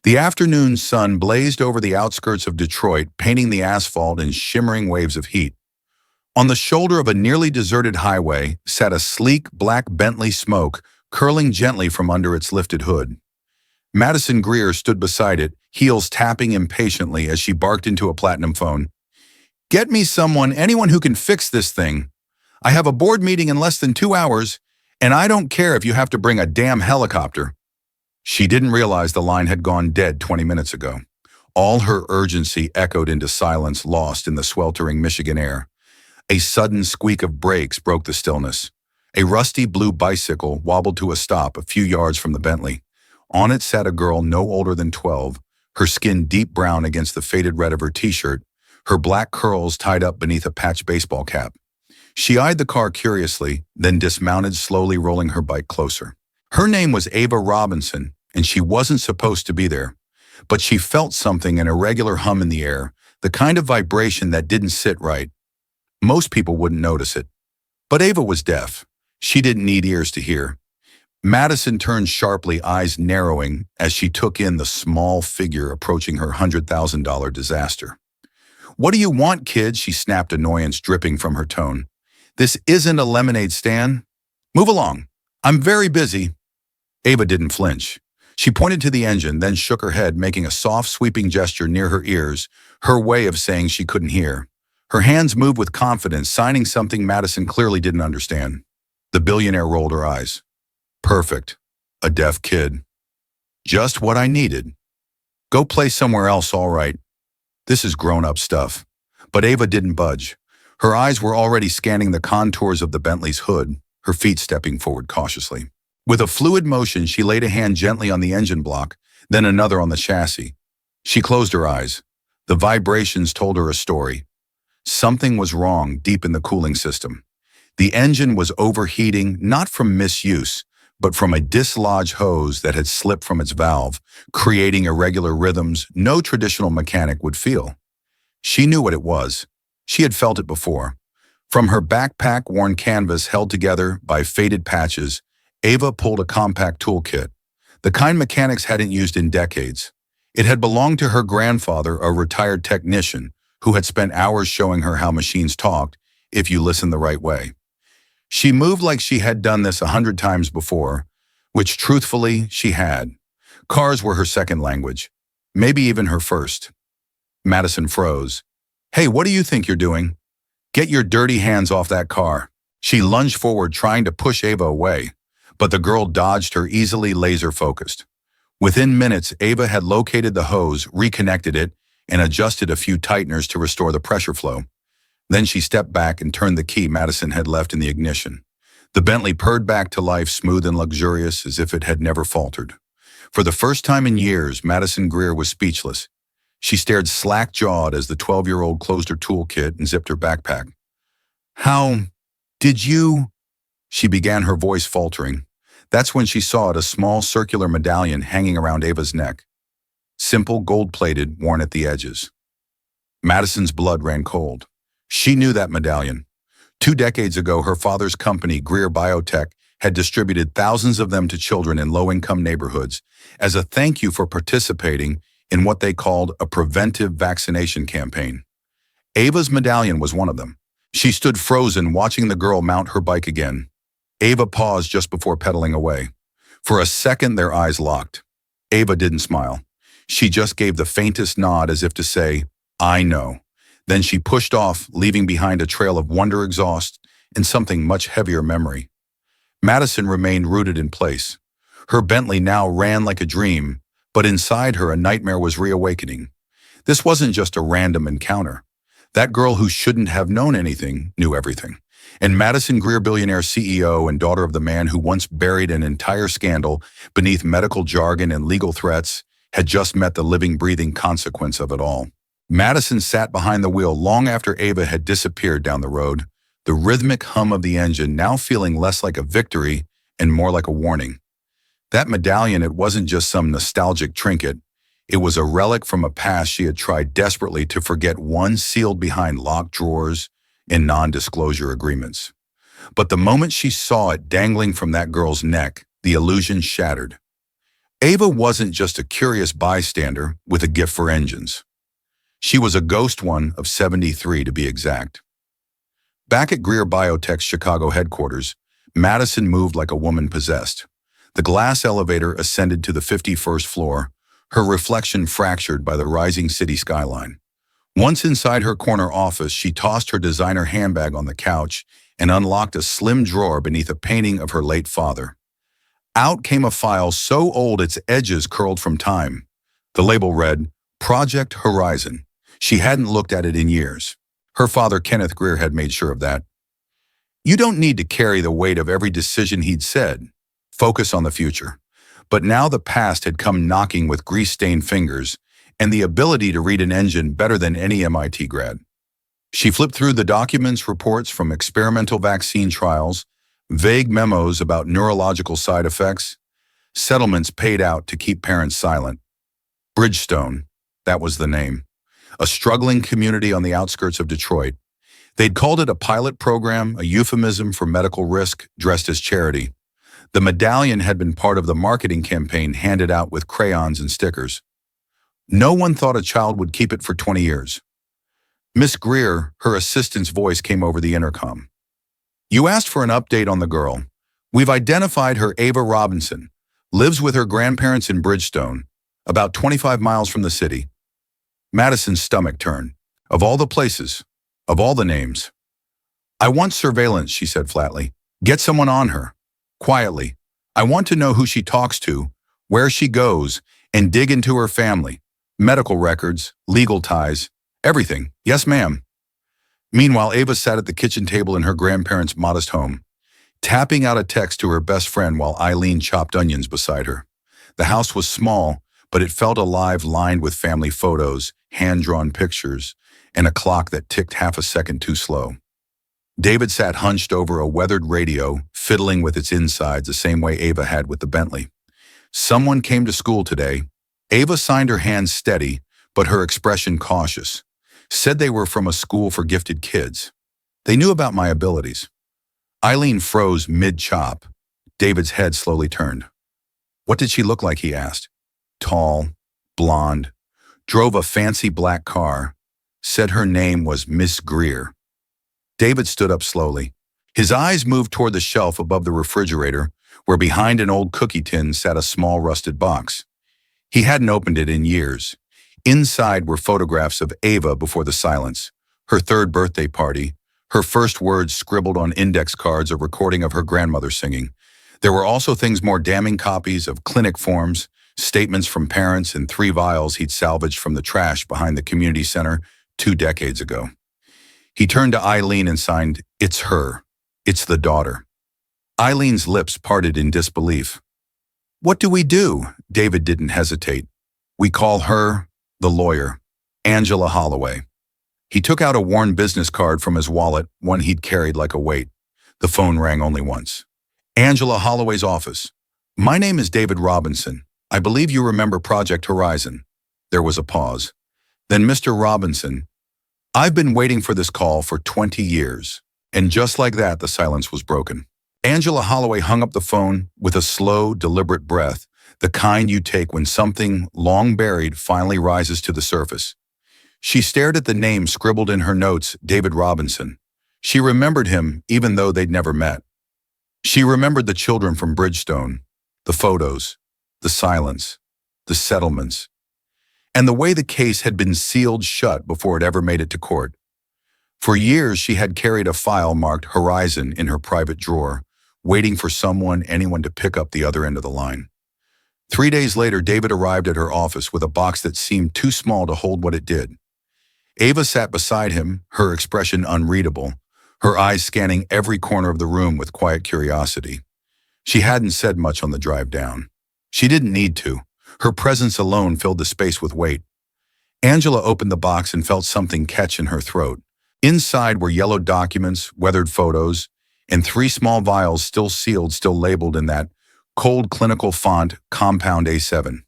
The afternoon sun blazed over the outskirts of Detroit, painting the asphalt in shimmering waves of heat. On the shoulder of a nearly deserted highway sat a sleek black Bentley smoke, curling gently from under its lifted hood. Madison Greer stood beside it, heels tapping impatiently as she barked into a platinum phone. "Get me anyone who can fix this thing. I have a board meeting in less than 2 hours, and I don't care if you have to bring a damn helicopter." She didn't realize the line had gone dead 20 minutes ago. All her urgency echoed into silence, lost in the sweltering Michigan air. A sudden squeak of brakes broke the stillness. A rusty blue bicycle wobbled to a stop a few yards from the Bentley. On it sat a girl no older than 12, her skin deep brown against the faded red of her t-shirt, her black curls tied up beneath a patched baseball cap. She eyed the car curiously, then dismounted, slowly rolling her bike closer. Her name was Ava Robinson, and she wasn't supposed to be there. But she felt something, an irregular hum in the air, the kind of vibration that didn't sit right. Most people wouldn't notice it. But Ava was deaf. She didn't need ears to hear. Madison turned sharply, eyes narrowing, as she took in the small figure approaching her $100,000 disaster. "What do you want, kid?" she snapped, annoyance dripping from her tone. "This isn't a lemonade stand. Move along. I'm very busy." Ava didn't flinch. She pointed to the engine, then shook her head, making a soft, sweeping gesture near her ears, her way of saying she couldn't hear. Her hands moved with confidence, signing something Madison clearly didn't understand. The billionaire rolled her eyes. "Perfect. A deaf kid. Just what I needed. Go play somewhere else, all right. This is grown-up stuff." But Ava didn't budge. Her eyes were already scanning the contours of the Bentley's hood, her feet stepping forward cautiously. With a fluid motion, she laid a hand gently on the engine block, then another on the chassis. She closed her eyes. The vibrations told her a story. Something was wrong deep in the cooling system. The engine was overheating, not from misuse, but from a dislodged hose that had slipped from its valve, creating irregular rhythms no traditional mechanic would feel. She knew what it was. She had felt it before. From her backpack-worn canvas held together by faded patches, Ava pulled a compact toolkit, the kind mechanics hadn't used in decades. It had belonged to her grandfather, a retired technician, who had spent hours showing her how machines talked, if you listened the right way. She moved like she had done this 100 times before, which truthfully she had. Cars were her second language, maybe even her first. Madison froze. "Hey, what do you think you're doing? Get your dirty hands off that car." She lunged forward, trying to push Ava away, but the girl dodged her, easily laser-focused. Within minutes, Ava had located the hose, reconnected it, and adjusted a few tighteners to restore the pressure flow. Then she stepped back and turned the key Madison had left in the ignition. The Bentley purred back to life, smooth and luxurious, as if it had never faltered. For the first time in years, Madison Greer was speechless. She stared slack-jawed as the 12-year-old closed her toolkit and zipped her backpack. "How did you?" she began, her voice faltering. That's when she saw it, a small circular medallion hanging around Ava's neck. Simple, gold-plated, worn at the edges. Madison's blood ran cold. She knew that medallion. 2 decades ago, her father's company, Greer Biotech, had distributed thousands of them to children in low-income neighborhoods as a thank you for participating in what they called a preventive vaccination campaign. Ava's medallion was one of them. She stood frozen, watching the girl mount her bike again. Ava paused just before pedaling away. For a second, their eyes locked. Ava didn't smile. She just gave the faintest nod as if to say, "I know." Then she pushed off, leaving behind a trail of wonder, exhaust, and something much heavier, memory. Madison remained rooted in place. Her Bentley now ran like a dream, but inside her a nightmare was reawakening. This wasn't just a random encounter. That girl who shouldn't have known anything knew everything. And Madison Greer, billionaire CEO and daughter of the man who once buried an entire scandal beneath medical jargon and legal threats, had just met the living, breathing consequence of it all. Madison sat behind the wheel long after Ava had disappeared down the road, the rhythmic hum of the engine now feeling less like a victory and more like a warning. That medallion, it wasn't just some nostalgic trinket. It was a relic from a past she had tried desperately to forget, one sealed behind locked drawers and non-disclosure agreements. But the moment she saw it dangling from that girl's neck, the illusion shattered. Ava wasn't just a curious bystander with a gift for engines. She was a ghost one of 73 to be exact. Back at Greer Biotech's Chicago headquarters, Madison moved like a woman possessed. The glass elevator ascended to the 51st floor, her reflection fractured by the rising city skyline. Once inside her corner office, she tossed her designer handbag on the couch and unlocked a slim drawer beneath a painting of her late father. Out came a file so old its edges curled from time. The label read, Project Horizon. She hadn't looked at it in years. Her father, Kenneth Greer, had made sure of that. You don't need to carry the weight of every decision he'd said. Focus on the future. But now the past had come knocking with grease-stained fingers and the ability to read an engine better than any MIT grad. She flipped through the documents, reports from experimental vaccine trials, vague memos about neurological side effects, settlements paid out to keep parents silent. Bridgestone, that was the name. A struggling community on the outskirts of Detroit. They'd called it a pilot program, a euphemism for medical risk dressed as charity. The medallion had been part of the marketing campaign handed out with crayons and stickers. No one thought a child would keep it for 20 years. Miss Greer, her assistant's voice came over the intercom. You asked for an update on the girl. We've identified her, Ava Robinson. Lives with her grandparents in Bridgestone, about 25 miles from the city. Madison's stomach turned. Of all the places, of all the names. I want surveillance, she said flatly. Get someone on her. Quietly. I want to know who she talks to, where she goes, and dig into her family. Medical records, legal ties, everything. Yes, ma'am. Meanwhile, Ava sat at the kitchen table in her grandparents' modest home, tapping out a text to her best friend while Eileen chopped onions beside her. The house was small, but it felt alive, lined with family photos, hand-drawn pictures, and a clock that ticked half a second too slow. David sat hunched over a weathered radio, fiddling with its insides the same way Ava had with the Bentley. Someone came to school today. Ava signed her hands steady, but her expression cautious. Said they were from a school for gifted kids. They knew about my abilities. Eileen froze mid-chop. David's head slowly turned. What did she look like, he asked. Tall, blonde, drove a fancy black car, said her name was Miss Greer. David stood up slowly. His eyes moved toward the shelf above the refrigerator, where behind an old cookie tin sat a small rusted box. He hadn't opened it in years. Inside were photographs of Ava before the silence, her 3rd birthday party, her first words scribbled on index cards, a recording of her grandmother singing. There were also things more damning, copies of clinic forms, statements from parents, and 3 vials he'd salvaged from the trash behind the community center 2 decades ago. He turned to Eileen and signed, It's her. It's the daughter. Eileen's lips parted in disbelief. What do we do? David didn't hesitate. We call her, the lawyer, Angela Holloway. He took out a worn business card from his wallet, one he'd carried like a weight. The phone rang only once. Angela Holloway's office. My name is David Robinson. I believe you remember Project Horizon. There was a pause. Then Mr. Robinson, I've been waiting for this call for 20 years. And just like that, the silence was broken. Angela Holloway hung up the phone with a slow, deliberate breath, the kind you take when something long buried finally rises to the surface. She stared at the name scribbled in her notes, David Robinson. She remembered him even though they'd never met. She remembered the children from Bridgestone, the photos, the silence, the settlements, and the way the case had been sealed shut before it ever made it to court. For years, she had carried a file marked Horizon in her private drawer, waiting for anyone to pick up the other end of the line. 3 days later, David arrived at her office with a box that seemed too small to hold what it did. Ava sat beside him, her expression unreadable, her eyes scanning every corner of the room with quiet curiosity. She hadn't said much on the drive down. She didn't need to. Her presence alone filled the space with weight. Angela opened the box and felt something catch in her throat. Inside were yellow documents, weathered photos, and 3 small vials still sealed, still labeled in that cold clinical font, Compound A7.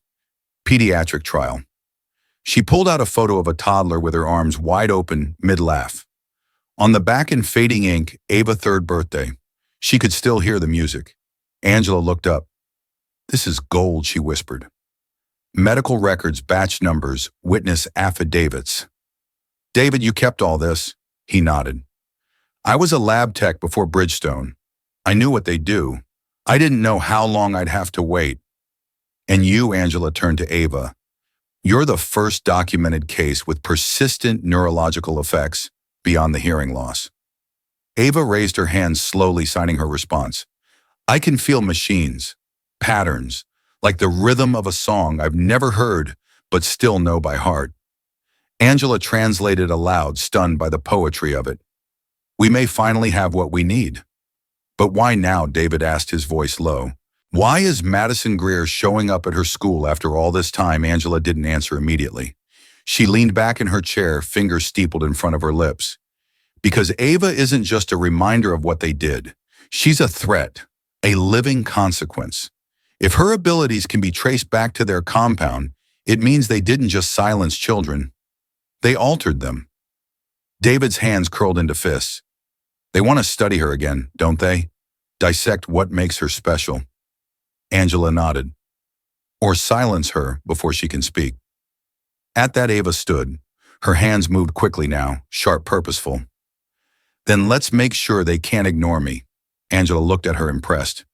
Pediatric trial. She pulled out a photo of a toddler with her arms wide open, mid-laugh. On the back in fading ink, Ava 3rd birthday. She could still hear the music. Angela looked up. This is gold, she whispered. Medical records, batch numbers, witness affidavits. David, you kept all this? He nodded. I was a lab tech before Bridgestone. I knew what they do. I didn't know how long I'd have to wait. And you, Angela turned to Ava. You're the first documented case with persistent neurological effects beyond the hearing loss. Ava raised her hands slowly, signing her response. I can feel machines, patterns, like the rhythm of a song I've never heard but still know by heart. Angela translated aloud, stunned by the poetry of it. We may finally have what we need. But why now? David asked, his voice low. Why is Madison Greer showing up at her school after all this time? Angela didn't answer immediately. She leaned back in her chair, fingers steepled in front of her lips. Because Ava isn't just a reminder of what they did. She's a threat, a living consequence. If her abilities can be traced back to their compound, it means they didn't just silence children. They altered them. David's hands curled into fists. They want to study her again, don't they? Dissect what makes her special. Angela nodded. Or silence her before she can speak. At that, Ava stood. Her hands moved quickly now, sharp, purposeful. Then let's make sure they can't ignore me. Angela looked at her, impressed.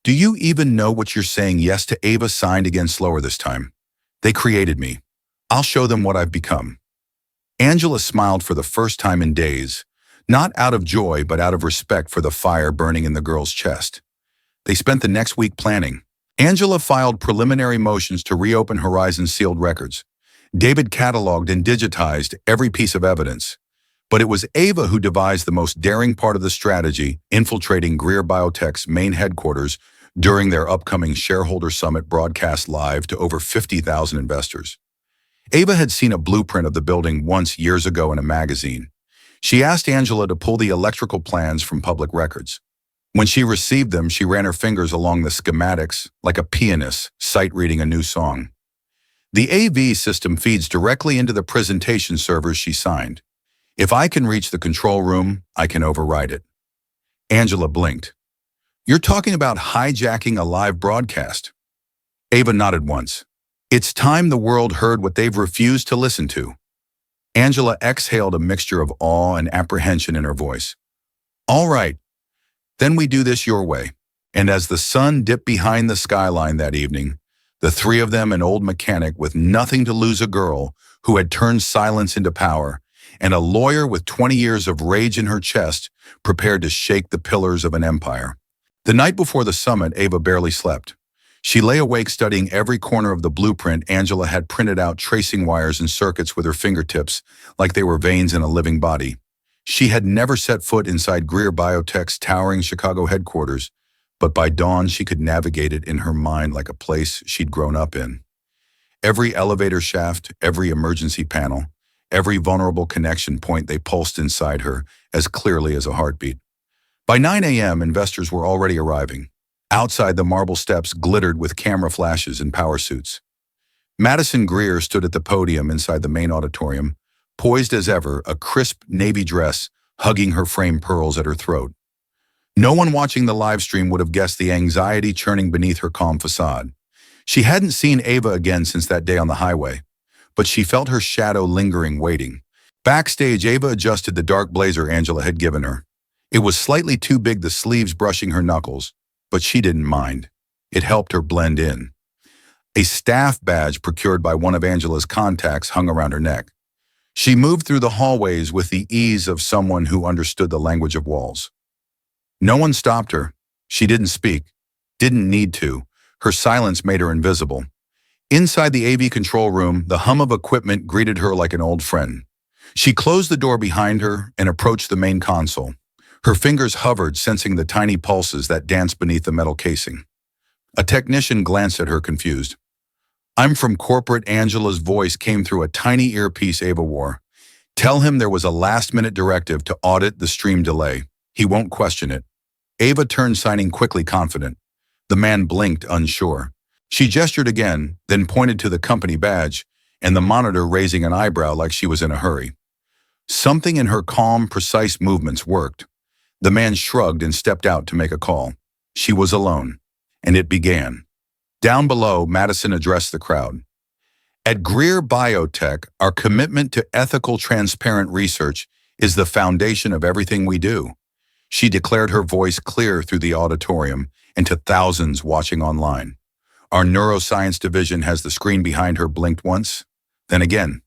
Do you even know what you're saying yes to? Ava signed again, slower this time. They created me. I'll show them what I've become. Angela smiled for the first time in days, not out of joy but out of respect for the fire burning in the girl's chest. They spent the next week planning. Angela filed preliminary motions to reopen Horizon's sealed records. David cataloged and digitized every piece of evidence. But it was Ava who devised the most daring part of the strategy, infiltrating Greer Biotech's main headquarters during their upcoming shareholder summit broadcast live to over 50,000 investors. Ava had seen a blueprint of the building once years ago in a magazine. She asked Angela to pull the electrical plans from public records. When she received them, she ran her fingers along the schematics like a pianist sight-reading a new song. The AV system feeds directly into the presentation servers she signed. If I can reach the control room, I can override it. Angela blinked. You're talking about hijacking a live broadcast. Ava nodded once. It's time the world heard what they've refused to listen to. Angela exhaled, a mixture of awe and apprehension in her voice. All right, then we do this your way. And as the sun dipped behind the skyline that evening, the three of them, an old mechanic with nothing to lose, a girl who had turned silence into power, and a lawyer with 20 years of rage in her chest, prepared to shake the pillars of an empire. The night before the summit, Ava barely slept. She lay awake studying every corner of the blueprint Angela had printed out, tracing wires and circuits with her fingertips like they were veins in a living body. She had never set foot inside Greer Biotech's towering Chicago headquarters, but by dawn she could navigate it in her mind like a place she'd grown up in. Every elevator shaft, every emergency panel, every vulnerable connection point, they pulsed inside her as clearly as a heartbeat. By 9 a.m., investors were already arriving. Outside, the marble steps glittered with camera flashes and power suits. Madison Greer stood at the podium inside the main auditorium, poised as ever, a crisp navy dress hugging her framed pearls at her throat. No one watching the live stream would have guessed the anxiety churning beneath her calm facade. She hadn't seen Ava again since that day on the highway, but she felt her shadow lingering, waiting. Backstage, Ava adjusted the dark blazer Angela had given her. It was slightly too big, the sleeves brushing her knuckles, but she didn't mind. It helped her blend in. A staff badge procured by one of Angela's contacts hung around her neck. She moved through the hallways with the ease of someone who understood the language of walls. No one stopped her. She didn't speak, didn't need to. Her silence made her invisible. Inside the AV control room, the hum of equipment greeted her like an old friend. She closed the door behind her and approached the main console. Her fingers hovered, sensing the tiny pulses that danced beneath the metal casing. A technician glanced at her, confused. I'm from corporate. Angela's voice came through a tiny earpiece Ava wore. Tell him there was a last-minute directive to audit the stream delay. He won't question it. Ava turned, signing quickly, confident. The man blinked, unsure. She gestured again, then pointed to the company badge and the monitor, raising an eyebrow like she was in a hurry. Something in her calm, precise movements worked. The man shrugged and stepped out to make a call. She was alone, and it began. Down below, Madison addressed the crowd. At Greer Biotech, our commitment to ethical, transparent research is the foundation of everything we do. She declared, her voice clear through the auditorium and to thousands watching online. Our neuroscience division has the screen behind her blinked once, then again.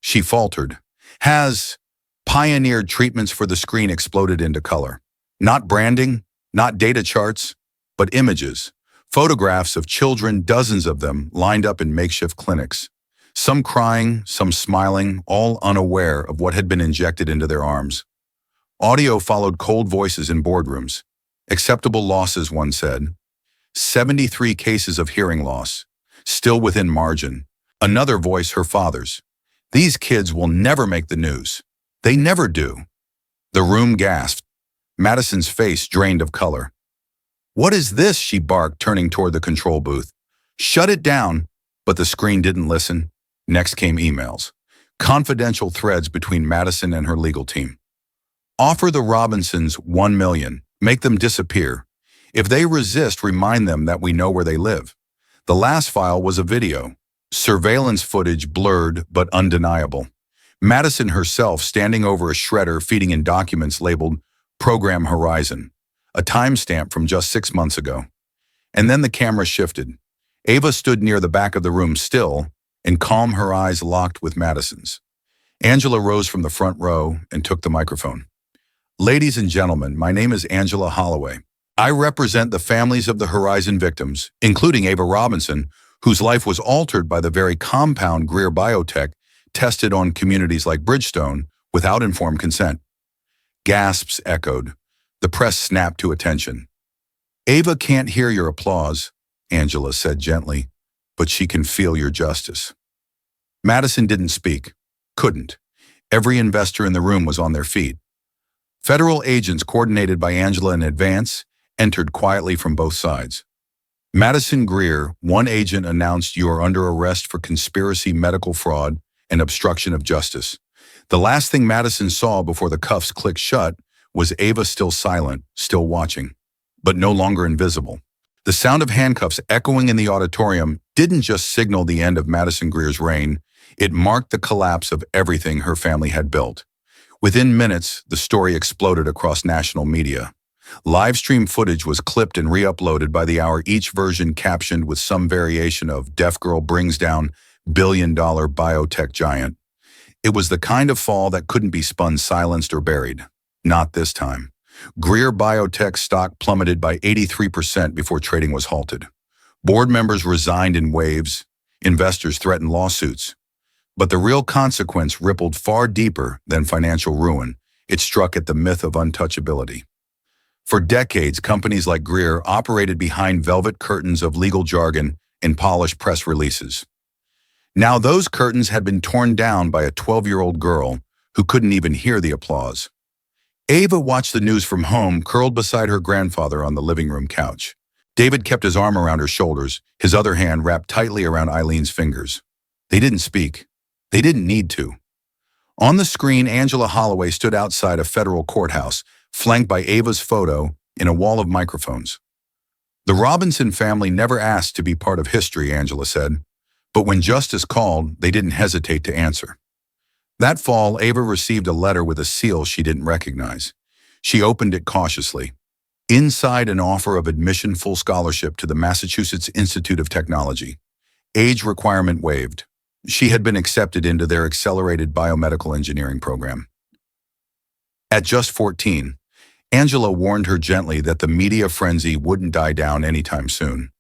She faltered. Has pioneered treatments for the screen exploded into color. Not branding, not data charts, but images. Photographs of children, dozens of them, lined up in makeshift clinics. Some crying, some smiling, all unaware of what had been injected into their arms. Audio followed cold voices in boardrooms. Acceptable losses, one said. 73 cases of hearing loss, still within margin. Another voice, her father's. These kids will never make the news. They never do. The room gasped. Madison's face drained of color. What is this? She barked, turning toward the control booth. Shut it down. But the screen didn't listen. Next came emails. Confidential threads between Madison and her legal team. Offer the Robinsons $1 million. Make them disappear. If they resist, remind them that we know where they live. The last file was a video. Surveillance footage, blurred but undeniable. Madison herself standing over a shredder feeding in documents labeled Program Horizon, a timestamp from just 6 months ago. And then the camera shifted. Ava stood near the back of the room still and calm, her eyes locked with Madison's. Angela rose from the front row and took the microphone. Ladies and gentlemen, my name is Angela Holloway. I represent the families of the Horizon victims, including Ava Robinson, whose life was altered by the very compound Greer Biotech tested on communities like Bridgestone without informed consent. Gasps echoed. The press snapped to attention. Ava can't hear your applause, Angela said gently, but she can feel your justice. Madison didn't speak. Couldn't. Every investor in the room was on their feet. Federal agents, coordinated by Angela in advance, entered quietly from both sides. Madison Greer, one agent announced, you are under arrest for conspiracy, medical fraud, and obstruction of justice. The last thing Madison saw before the cuffs clicked shut was Ava still silent, still watching, but no longer invisible. The sound of handcuffs echoing in the auditorium didn't just signal the end of Madison Greer's reign, it marked the collapse of everything her family had built. Within minutes, the story exploded across national media. Live stream footage was clipped and re-uploaded by the hour, each version captioned with some variation of "Deaf Girl Brings Down Billion-Dollar Biotech Giant." It was the kind of fall that couldn't be spun, silenced, or buried. Not this time. Greer Biotech stock plummeted by 83% before trading was halted. Board members resigned in waves. Investors threatened lawsuits. But the real consequence rippled far deeper than financial ruin. It struck at the myth of untouchability. For decades, companies like Greer operated behind velvet curtains of legal jargon and polished press releases. Now those curtains had been torn down by a 12-year-old girl who couldn't even hear the applause. Ava watched the news from home, curled beside her grandfather on the living room couch. David kept his arm around her shoulders, his other hand wrapped tightly around Eileen's fingers. They didn't speak. They didn't need to. On the screen, Angela Holloway stood outside a federal courthouse, flanked by Ava's photo in a wall of microphones. The Robinson family never asked to be part of history, Angela said, but when justice called, they didn't hesitate to answer. That fall, Ava received a letter with a seal she didn't recognize. She opened it cautiously. Inside, an offer of admission, full scholarship to the Massachusetts Institute of Technology. Age requirement waived. She had been accepted into their accelerated biomedical engineering program. At just 14, Angela warned her gently that the media frenzy wouldn't die down anytime soon.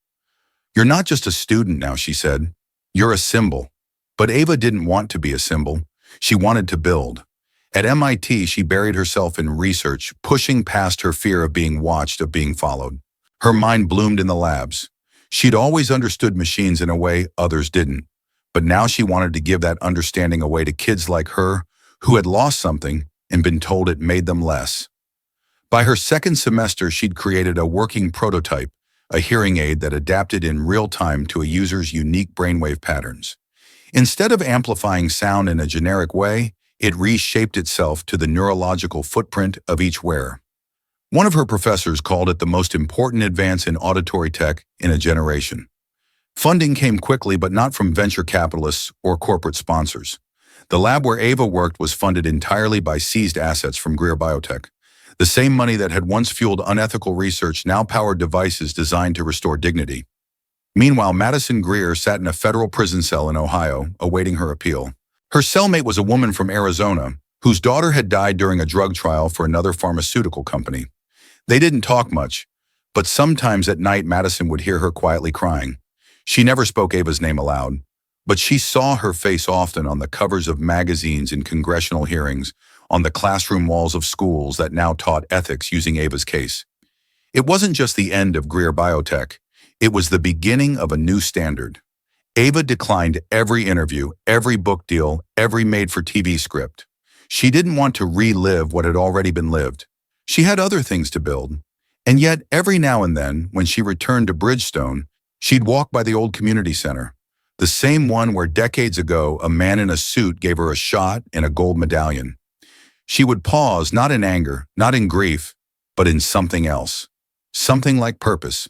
You're not just a student now, she said. You're a symbol. But Ava didn't want to be a symbol. She wanted to build. At MIT, she buried herself in research, pushing past her fear of being watched, of being followed. Her mind bloomed in the labs. She'd always understood machines in a way others didn't. But now she wanted to give that understanding away to kids like her who had lost something and been told it made them less. By her second semester, she'd created a working prototype, a hearing aid that adapted in real time to a user's unique brainwave patterns. Instead of amplifying sound in a generic way, it reshaped itself to the neurological footprint of each wearer. One of her professors called it the most important advance in auditory tech in a generation. Funding came quickly, but not from venture capitalists or corporate sponsors. The lab where Ava worked was funded entirely by seized assets from Greer Biotech. The same money that had once fueled unethical research now powered devices designed to restore dignity. Meanwhile, Madison Greer sat in a federal prison cell in Ohio, awaiting her appeal. Her cellmate was a woman from Arizona, whose daughter had died during a drug trial for another pharmaceutical company. They didn't talk much, but sometimes at night Madison would hear her quietly crying. She never spoke Ava's name aloud, but she saw her face often on the covers of magazines in congressional hearings, on the classroom walls of schools that now taught ethics using Ava's case. It wasn't just the end of Greer Biotech, it was the beginning of a new standard. Ava declined every interview, every book deal, every made-for-TV script. She didn't want to relive what had already been lived. She had other things to build. And yet, every now and then, when she returned to Bridgestone, she'd walk by the old community center, the same one where decades ago a man in a suit gave her a shot and a gold medallion. She would pause, not in anger, not in grief, but in something else, something like purpose,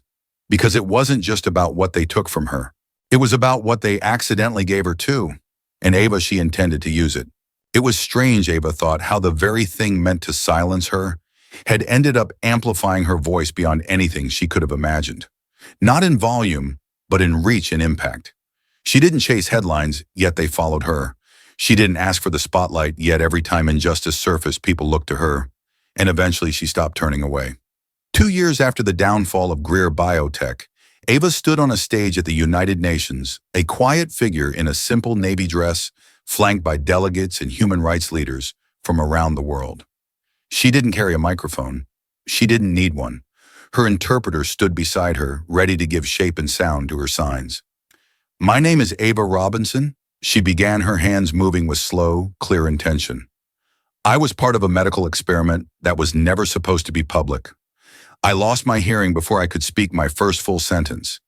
because it wasn't just about what they took from her. It was about what they accidentally gave her too, and Ava, she intended to use it. It was strange, Ava thought, how the very thing meant to silence her had ended up amplifying her voice beyond anything she could have imagined. Not in volume, but in reach and impact. She didn't chase headlines, yet they followed her. She didn't ask for the spotlight, yet every time injustice surfaced, people looked to her. And eventually she stopped turning away. 2 years after the downfall of Greer Biotech, Ava stood on a stage at the United Nations, a quiet figure in a simple navy dress, flanked by delegates and human rights leaders from around the world. She didn't carry a microphone. She didn't need one. Her interpreter stood beside her, ready to give shape and sound to her signs. "My name is Ava Robinson," she began, her hands moving with slow, clear intention. "I was part of a medical experiment that was never supposed to be public. I lost my hearing before I could speak my first full sentence.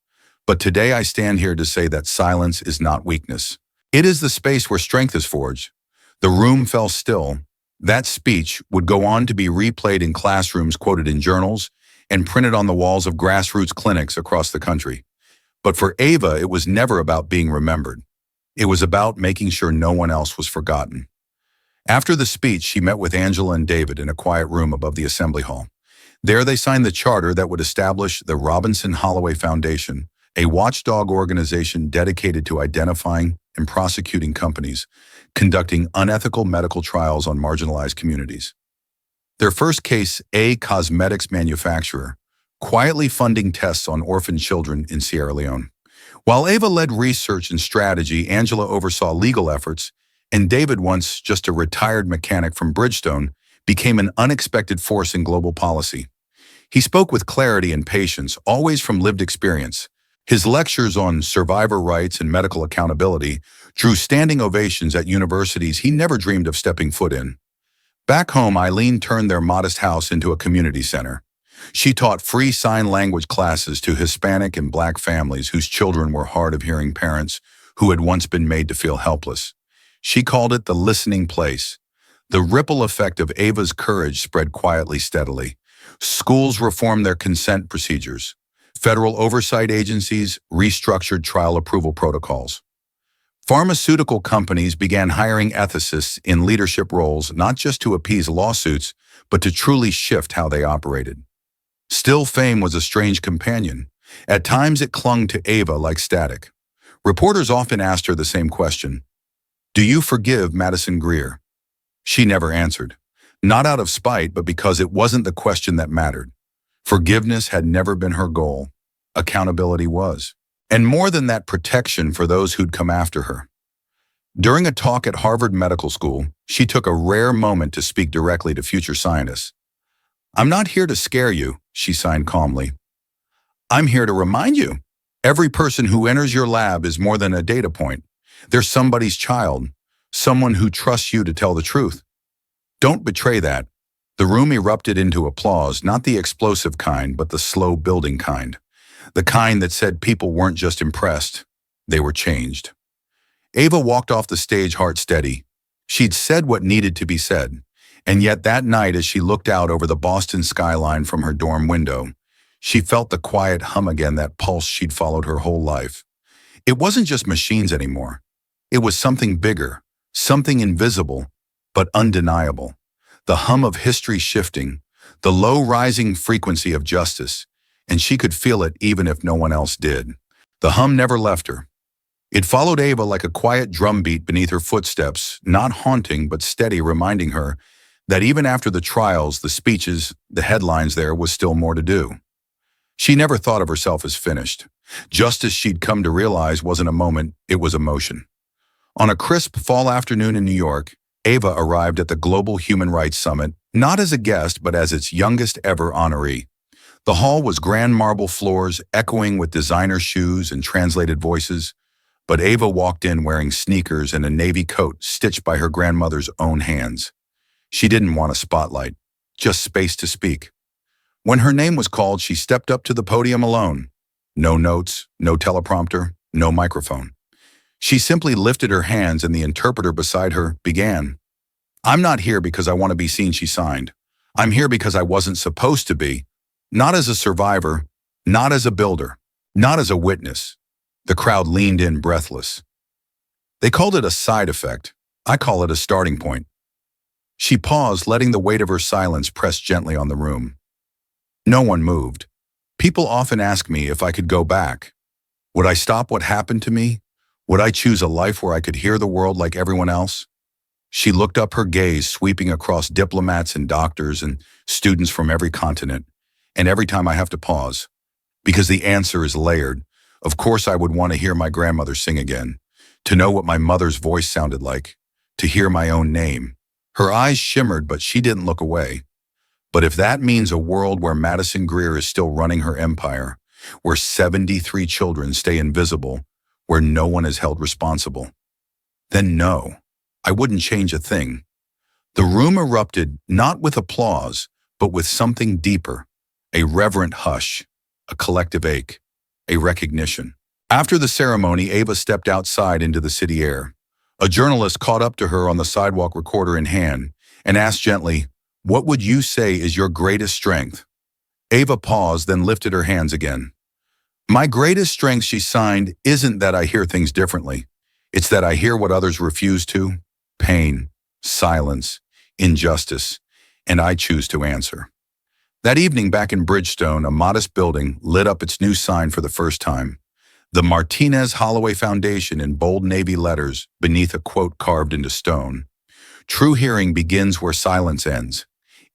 But today I stand here to say that silence is not weakness. It is the space where strength is forged." The room fell still. That speech would go on to be replayed in classrooms, quoted in journals, and printed on the walls of grassroots clinics across the country. But for Ava, it was never about being remembered. It was about making sure no one else was forgotten. After the speech, she met with Angela and David in a quiet room above the assembly hall. There they signed the charter that would establish the Robinson Holloway Foundation, a watchdog organization dedicated to identifying and prosecuting companies conducting unethical medical trials on marginalized communities. Their first case, a cosmetics manufacturer, quietly funding tests on orphan children in Sierra Leone. While Ava led research and strategy, Angela oversaw legal efforts, and David, once just a retired mechanic from Bridgestone, became an unexpected force in global policy. He spoke with clarity and patience, always from lived experience. His lectures on survivor rights and medical accountability drew standing ovations at universities he never dreamed of stepping foot in. Back home, Eileen turned their modest house into a community center. She taught free sign language classes to Hispanic and Black families whose children were hard-of-hearing parents who had once been made to feel helpless. She called it the listening place. The ripple effect of Ava's courage spread quietly, steadily. Schools reformed their consent procedures. Federal oversight agencies restructured trial approval protocols. Pharmaceutical companies began hiring ethicists in leadership roles, not just to appease lawsuits, but to truly shift how they operated. Still, fame was a strange companion. At times, it clung to Ava like static. Reporters often asked her the same question: "Do you forgive Madison Greer?" She never answered. Not out of spite, but because it wasn't the question that mattered. Forgiveness had never been her goal. Accountability was. And more than that, protection for those who'd come after her. During a talk at Harvard Medical School, she took a rare moment to speak directly to future scientists. "I'm not here to scare you," she signed calmly. "I'm here to remind you. Every person who enters your lab is more than a data point. They're somebody's child, someone who trusts you to tell the truth. Don't betray that." The room erupted into applause, not the explosive kind, but the slow building kind. The kind that said people weren't just impressed, they were changed. Ava walked off the stage, heart steady. She'd said what needed to be said, and yet that night, as she looked out over the Boston skyline from her dorm window, she felt the quiet hum again, that pulse she'd followed her whole life. It wasn't just machines anymore. It was something bigger, something invisible, but undeniable. The hum of history shifting, the low rising frequency of justice, and she could feel it even if no one else did. The hum never left her. It followed Ava like a quiet drumbeat beneath her footsteps, not haunting but steady, reminding her that even after the trials, the speeches, the headlines, there was still more to do. She never thought of herself as finished. Justice, she'd come to realize, wasn't a moment, it was emotion. On a crisp fall afternoon in New York, Ava arrived at the Global Human Rights Summit, not as a guest but as its youngest ever honoree. The hall was grand marble floors, echoing with designer shoes and translated voices, but Ava walked in wearing sneakers and a navy coat stitched by her grandmother's own hands. She didn't want a spotlight, just space to speak. When her name was called, she stepped up to the podium alone. No notes, no teleprompter, no microphone. She simply lifted her hands and the interpreter beside her began. "I'm not here because I want to be seen," she signed. "I'm here because I wasn't supposed to be. Not as a survivor, not as a builder, not as a witness." The crowd leaned in breathless. They called it a side effect. I call it a starting point. She paused, letting the weight of her silence press gently on the room. No one moved. People often ask me if I could go back. Would I stop what happened to me? Would I choose a life where I could hear the world like everyone else? She looked up, her gaze sweeping across diplomats and doctors and students from every continent. And every time I have to pause, because the answer is layered. Of course I would want to hear my grandmother sing again, to know what my mother's voice sounded like, to hear my own name. Her eyes shimmered, but she didn't look away. But if that means a world where Madison Greer is still running her empire, where 73 children stay invisible, where no one is held responsible, then no, I wouldn't change a thing. The room erupted, not with applause, but with something deeper, a reverent hush, a collective ache, a recognition. After the ceremony, Ava stepped outside into the city air. A journalist caught up to her on the sidewalk, recorder in hand, and asked gently, "What would you say is your greatest strength?" Ava paused, then lifted her hands again. "My greatest strength," she signed, "isn't that I hear things differently. It's that I hear what others refuse to. Pain, silence, injustice, and I choose to answer." That evening back in Bridgestone, a modest building lit up its new sign for the first time. The Martinez Holloway Foundation in bold navy letters beneath a quote carved into stone. "True hearing begins where silence ends."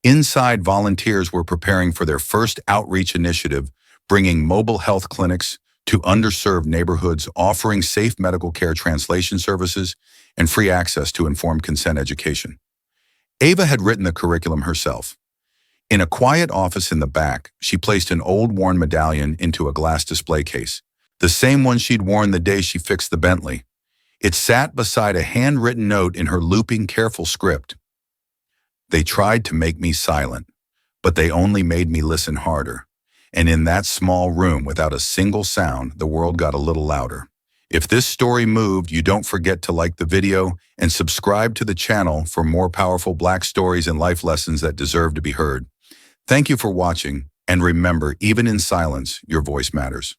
Inside, volunteers were preparing for their first outreach initiative, bringing mobile health clinics to underserved neighborhoods, offering safe medical care translation services, and free access to informed consent education. Ava had written the curriculum herself. In a quiet office in the back, she placed an old worn medallion into a glass display case, the same one she'd worn the day she fixed the Bentley. It sat beside a handwritten note in her looping, careful script. "They tried to make me silent, but they only made me listen harder. And in that small room, without a single sound, the world got a little louder." If this story moved you, don't forget to like the video and subscribe to the channel for more powerful Black stories and life lessons that deserve to be heard. Thank you for watching, and remember, even in silence, your voice matters.